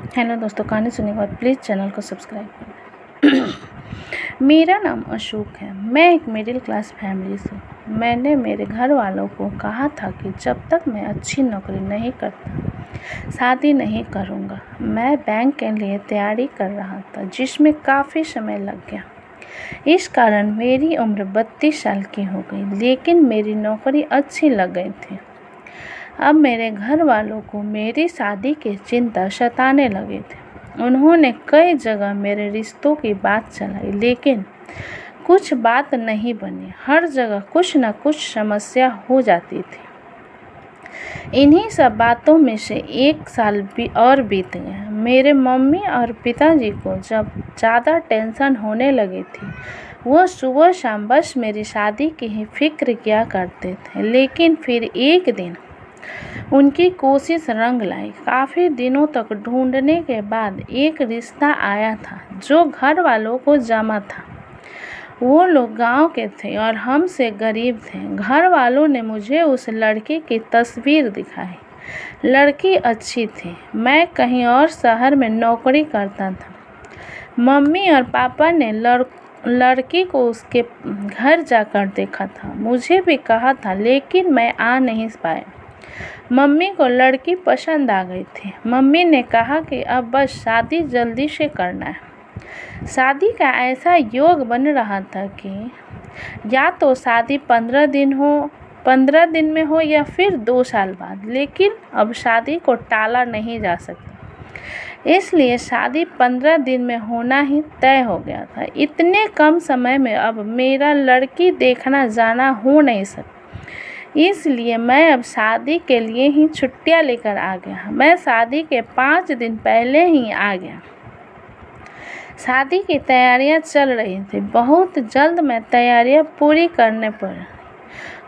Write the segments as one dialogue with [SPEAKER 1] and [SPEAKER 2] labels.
[SPEAKER 1] Hello दोस्तों, कहानी सुनने के बाद प्लीज़ चैनल को सब्सक्राइब करें। मेरा नाम अशोक है। मैं एक मिडिल क्लास फैमिली से हूँ। मैंने मेरे घर वालों को कहा था कि जब तक मैं अच्छी नौकरी नहीं करता शादी नहीं करूँगा। मैं बैंक के लिए तैयारी कर रहा था जिसमें काफ़ी समय लग गया। इस कारण मेरी उम्र 32 साल की हो गई, लेकिन मेरी नौकरी अच्छी लग गई थी। अब मेरे घर वालों को मेरी शादी की चिंता सताने लगी थी। उन्होंने कई जगह मेरे रिश्तों की बात चलाई, लेकिन कुछ बात नहीं बनी। हर जगह कुछ न कुछ समस्या हो जाती थी। इन्हीं सब बातों में से एक साल भी और बीत गया। मेरे मम्मी और पिताजी को जब ज़्यादा टेंशन होने लगी थी, वो सुबह शाम बस मेरी शादी की ही फिक्र किया करते थे। लेकिन फिर एक दिन उनकी कोशिश रंग लाई। काफ़ी दिनों तक ढूंढने के बाद एक रिश्ता आया था जो घर वालों को जमा था। वो लोग गांव के थे और हमसे गरीब थे। घर वालों ने मुझे उस लड़की की तस्वीर दिखाई। लड़की अच्छी थी। मैं कहीं और शहर में नौकरी करता था। मम्मी और पापा ने लड़की को उसके घर जाकर देखा था। मुझे भी कहा था, लेकिन मैं आ नहीं पाया। मम्मी को लड़की पसंद आ गई थी। मम्मी ने कहा कि अब बस शादी जल्दी से करना है। शादी का ऐसा योग बन रहा था कि या तो शादी 15 दिन में हो या फिर 2 साल बाद, लेकिन अब शादी को टाला नहीं जा सकता। इसलिए शादी 15 दिन में होना ही तय हो गया था। इतने कम समय में अब मेरा लड़की देखना जाना हो नहीं सकता। इसलिए मैं अब शादी के लिए ही छुट्टियां लेकर आ गया। मैं शादी के 5 दिन पहले ही आ गया। शादी की तैयारियां चल रही थी। बहुत जल्द मैं तैयारियां पूरी करने पर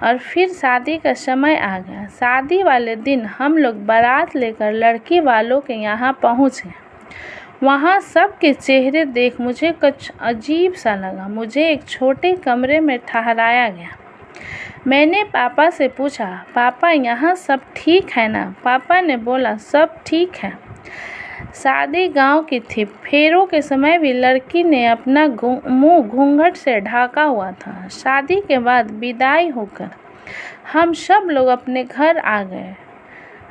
[SPEAKER 1] और फिर शादी का समय आ गया। शादी वाले दिन हम लोग बारात लेकर लड़की वालों के यहाँ पहुँचे। वहाँ सबके चेहरे देख मुझे कुछ अजीब सा लगा। मुझे एक छोटे कमरे में ठहराया गया। मैंने पापा से पूछा, पापा यहाँ सब ठीक है ना? पापा ने बोला, सब ठीक है। शादी गांव की थी। फेरों के समय भी लड़की ने अपना मुंह घूंघट से ढका हुआ था। शादी के बाद विदाई होकर हम सब लोग अपने घर आ गए।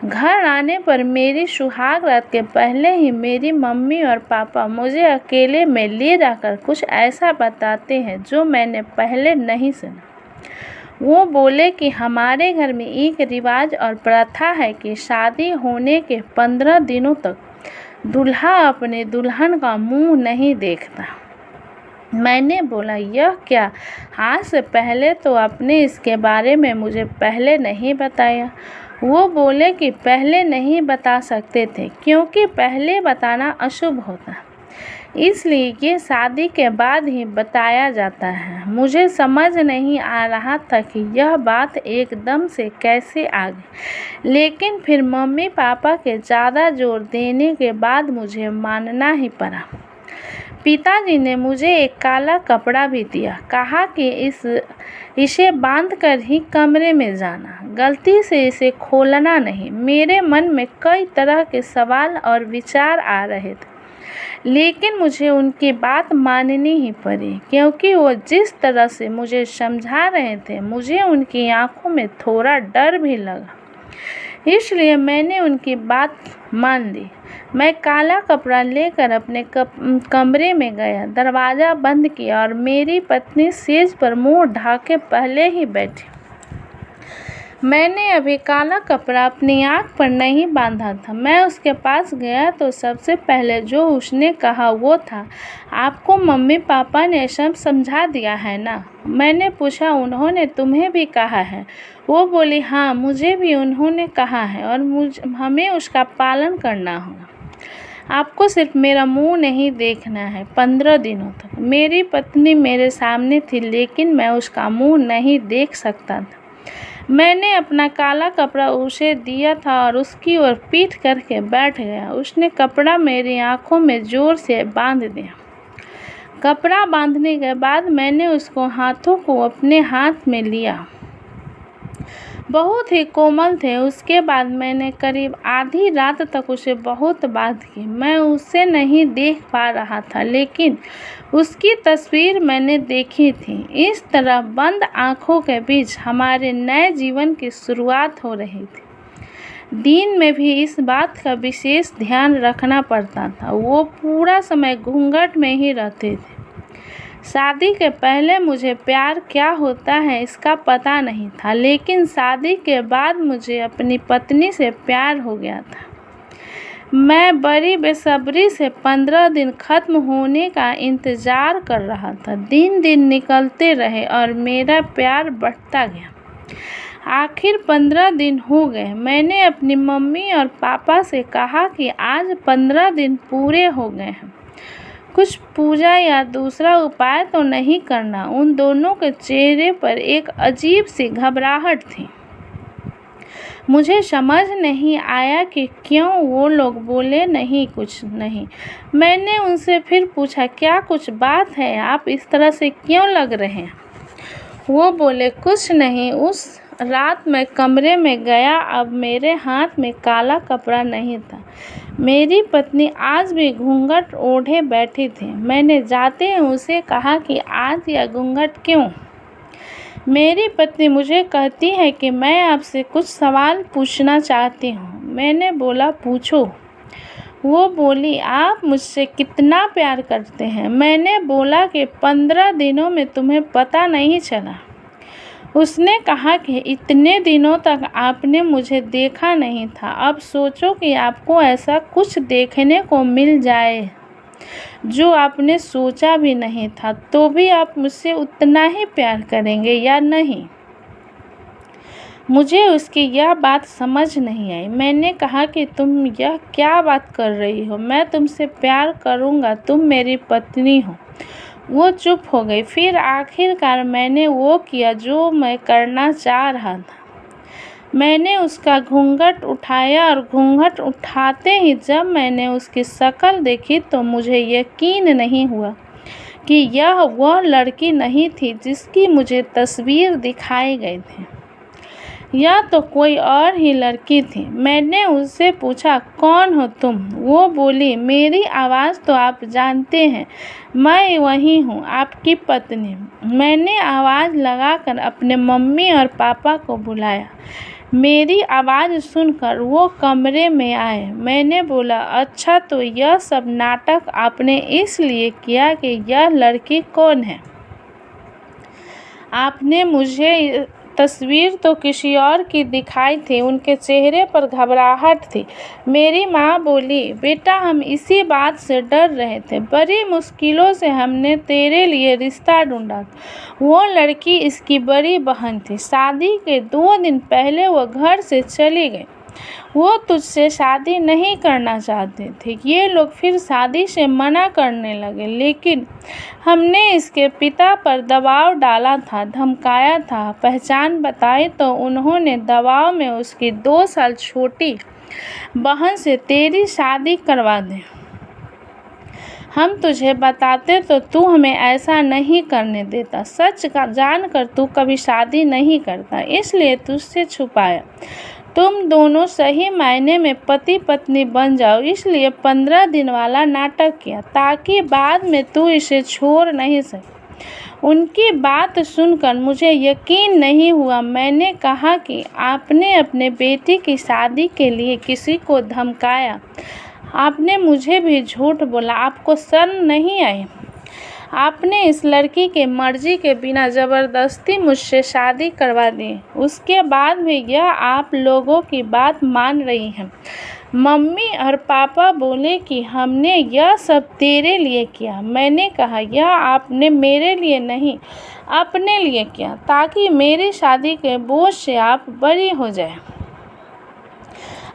[SPEAKER 1] घर आने पर मेरी सुहाग रात के पहले ही मेरी मम्मी और पापा मुझे अकेले में ले जाकर कुछ ऐसा बताते हैं जो मैंने पहले नहीं सुना। वो बोले कि हमारे घर में एक रिवाज और प्रथा है कि शादी होने के 15 दिनों तक दूल्हा अपने दुल्हन का मुंह नहीं देखता। मैंने बोला, यह क्या? आज से पहले तो आपने इसके बारे में मुझे पहले नहीं बताया। वो बोले कि पहले नहीं बता सकते थे क्योंकि पहले बताना अशुभ होता, इसलिए ये शादी के बाद ही बताया जाता है। मुझे समझ नहीं आ रहा था कि यह बात एकदम से कैसे आ गई, लेकिन फिर मम्मी पापा के ज़्यादा जोर देने के बाद मुझे मानना ही पड़ा। पिताजी ने मुझे एक काला कपड़ा भी दिया। कहा कि इसे बांधकर ही कमरे में जाना, गलती से इसे खोलना नहीं। मेरे मन में कई तरह के सवाल और विचार आ रहे थे, लेकिन मुझे उनकी बात माननी ही पड़ी क्योंकि वो जिस तरह से मुझे समझा रहे थे, मुझे उनकी आंखों में थोड़ा डर भी लगा। इसलिए मैंने उनकी बात मान ली। मैं काला कपड़ा लेकर अपने कमरे में गया, दरवाज़ा बंद किया और मेरी पत्नी सेज पर मुंह ढाके पहले ही बैठी। मैंने अभी काला कपड़ा अपनी आँख पर नहीं बांधा था। मैं उसके पास गया तो सबसे पहले जो उसने कहा वो था, आपको मम्मी पापा ने सब समझा दिया है ना? मैंने पूछा, उन्होंने तुम्हें भी कहा है? वो बोली, हाँ, मुझे भी उन्होंने कहा है और हमें उसका पालन करना होगा। आपको सिर्फ मेरा मुंह नहीं देखना है 15 दिनों तक। मेरी पत्नी मेरे सामने थी, लेकिन मैं उसका मुंह नहीं देख सकता था। मैंने अपना काला कपड़ा उसे दिया था और उसकी ओर पीठ करके बैठ गया। उसने कपड़ा मेरी आंखों में जोर से बांध दिया। कपड़ा बांधने के बाद मैंने उसको हाथों को अपने हाथ में लिया। बहुत ही कोमल थे। उसके बाद मैंने करीब आधी रात तक उसे बहुत बात की। मैं उसे नहीं देख पा रहा था, लेकिन उसकी तस्वीर मैंने देखी थी। इस तरह बंद आँखों के बीच हमारे नए जीवन की शुरुआत हो रही थी। दिन में भी इस बात का विशेष ध्यान रखना पड़ता था। वो पूरा समय घूंघट में ही रहते थे। शादी के पहले मुझे प्यार क्या होता है इसका पता नहीं था, लेकिन शादी के बाद मुझे अपनी पत्नी से प्यार हो गया था। मैं बड़ी बेसब्री से 15 दिन खत्म होने का इंतज़ार कर रहा था। दिन दिन निकलते रहे और मेरा प्यार बढ़ता गया। आखिर 15 दिन हो गए। मैंने अपनी मम्मी और पापा से कहा कि आज 15 दिन पूरे हो गए हैं। कुछ पूजा या दूसरा उपाय तो नहीं करना। उन दोनों के चेहरे पर एक अजीब सी घबराहट थी। मुझे समझ नहीं आया कि क्यों वो लोग बोले नहीं, कुछ नहीं। मैंने उनसे फिर पूछा, क्या कुछ बात है? आप इस तरह से क्यों लग रहे हैं? वो बोले, कुछ नहीं। उस रात मैं कमरे में गया। अब मेरे हाथ में काला कपड़ा नहीं था। मेरी पत्नी आज भी घूंघट ओढ़े बैठी थी। मैंने जाते ही उसे कहा कि आज यह घूंघट क्यों? मेरी पत्नी मुझे कहती है कि मैं आपसे कुछ सवाल पूछना चाहती हूँ। मैंने बोला, पूछो। वो बोली, आप मुझसे कितना प्यार करते हैं? मैंने बोला कि 15 दिनों में तुम्हें पता नहीं चला। उसने कहा कि इतने दिनों तक आपने मुझे देखा नहीं था। अब सोचो कि आपको ऐसा कुछ देखने को मिल जाए जो आपने सोचा भी नहीं था, तो भी आप मुझसे उतना ही प्यार करेंगे या नहीं? मुझे उसकी यह बात समझ नहीं आई। मैंने कहा कि तुम यह क्या बात कर रही हो? मैं तुमसे प्यार करूँगा, तुम मेरी पत्नी हो। वो चुप हो गई। फिर आखिरकार मैंने वो किया जो मैं करना चाह रहा था। मैंने उसका घूंघट उठाया और घूंघट उठाते ही जब मैंने उसकी शक्ल देखी तो मुझे यकीन नहीं हुआ कि यह वह लड़की नहीं थी जिसकी मुझे तस्वीर दिखाई गई थी। यह तो कोई और ही लड़की थी। मैंने उससे पूछा, कौन हो तुम? वो बोली, मेरी आवाज़ तो आप जानते हैं, मैं वही हूँ, आपकी पत्नी। मैंने आवाज़ लगाकर अपने मम्मी और पापा को बुलाया। मेरी आवाज़ सुनकर वो कमरे में आए। मैंने बोला, अच्छा, तो यह सब नाटक आपने इसलिए किया कि यह लड़की कौन है? आपने मुझे तस्वीर तो किसी और की दिखाई थी। उनके चेहरे पर घबराहट थी। मेरी माँ बोली, बेटा, हम इसी बात से डर रहे थे। बड़ी मुश्किलों से हमने तेरे लिए रिश्ता ढूंढा। वो लड़की इसकी बड़ी बहन थी। शादी के 2 दिन पहले वो घर से चली गई। वो तुझसे शादी नहीं करना चाहते थे। ये लोग फिर शादी से मना करने लगे, लेकिन हमने इसके पिता पर दबाव डाला था, धमकाया था। पहचान बताई तो उन्होंने दबाव में उसकी 2 साल छोटी बहन से तेरी शादी करवा दी। हम तुझे बताते तो तू हमें ऐसा नहीं करने देता। सच का जानकर तू कभी शादी नहीं करता, इसलिए तुझसे छुपाया। तुम दोनों सही मायने में पति पत्नी बन जाओ, इसलिए 15 दिन वाला नाटक किया, ताकि बाद में तू इसे छोड़ नहीं सके। उनकी बात सुनकर मुझे यकीन नहीं हुआ। मैंने कहा कि आपने अपने बेटी की शादी के लिए किसी को धमकाया। आपने मुझे भी झूठ बोला। आपको शर्म नहीं आई? आपने इस लड़की के मर्जी के बिना ज़बरदस्ती मुझसे शादी करवा दी। उसके बाद भी यह आप लोगों की बात मान रही हैं। मम्मी और पापा बोले कि हमने यह सब तेरे लिए किया। मैंने कहा, यह आपने मेरे लिए नहीं, अपने लिए किया, ताकि मेरी शादी के बोझ से आप बरी हो जाए।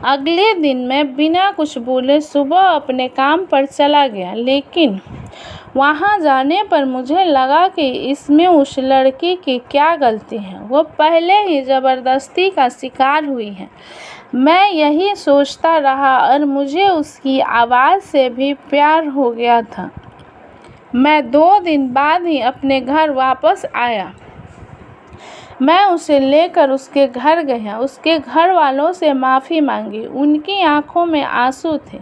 [SPEAKER 1] अगले दिन मैं बिना कुछ बोले सुबह अपने काम पर चला गया, लेकिन वहाँ जाने पर मुझे लगा कि इसमें उस लड़की की क्या गलती है। वो पहले ही ज़बरदस्ती का शिकार हुई है। मैं यही सोचता रहा और मुझे उसकी आवाज़ से भी प्यार हो गया था। मैं 2 दिन बाद ही अपने घर वापस आया। मैं उसे लेकर उसके घर गया, उसके घर वालों से माफ़ी मांगी। उनकी आंखों में आंसू थे।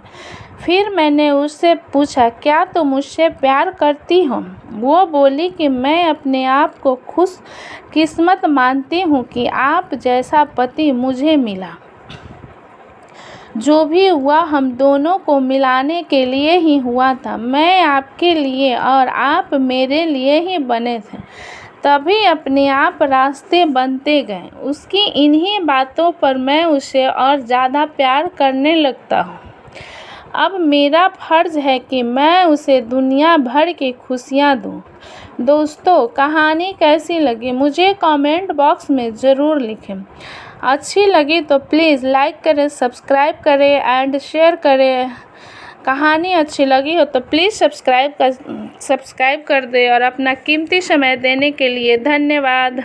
[SPEAKER 1] फिर मैंने उससे पूछा, क्या तुम मुझसे प्यार करती हो? वो बोली कि मैं अपने आप को खुशकिस्मत मानती हूँ कि आप जैसा पति मुझे मिला। जो भी हुआ हम दोनों को मिलाने के लिए ही हुआ था। मैं आपके लिए और आप मेरे लिए ही बने थे। तभी अपने आप रास्ते बनते गए। उसकी इन्हीं बातों पर मैं उसे और ज़्यादा प्यार करने लगता हूँ। अब मेरा फ़र्ज़ है कि मैं उसे दुनिया भर की खुशियाँ दूँ। दोस्तों, कहानी कैसी लगी मुझे कमेंट बॉक्स में ज़रूर लिखें। अच्छी लगी तो प्लीज़ लाइक करें, सब्सक्राइब करें एंड शेयर करें। कहानी अच्छी लगी हो तो प्लीज़ सब्सक्राइब कर दें और अपना कीमती समय देने के लिए धन्यवाद।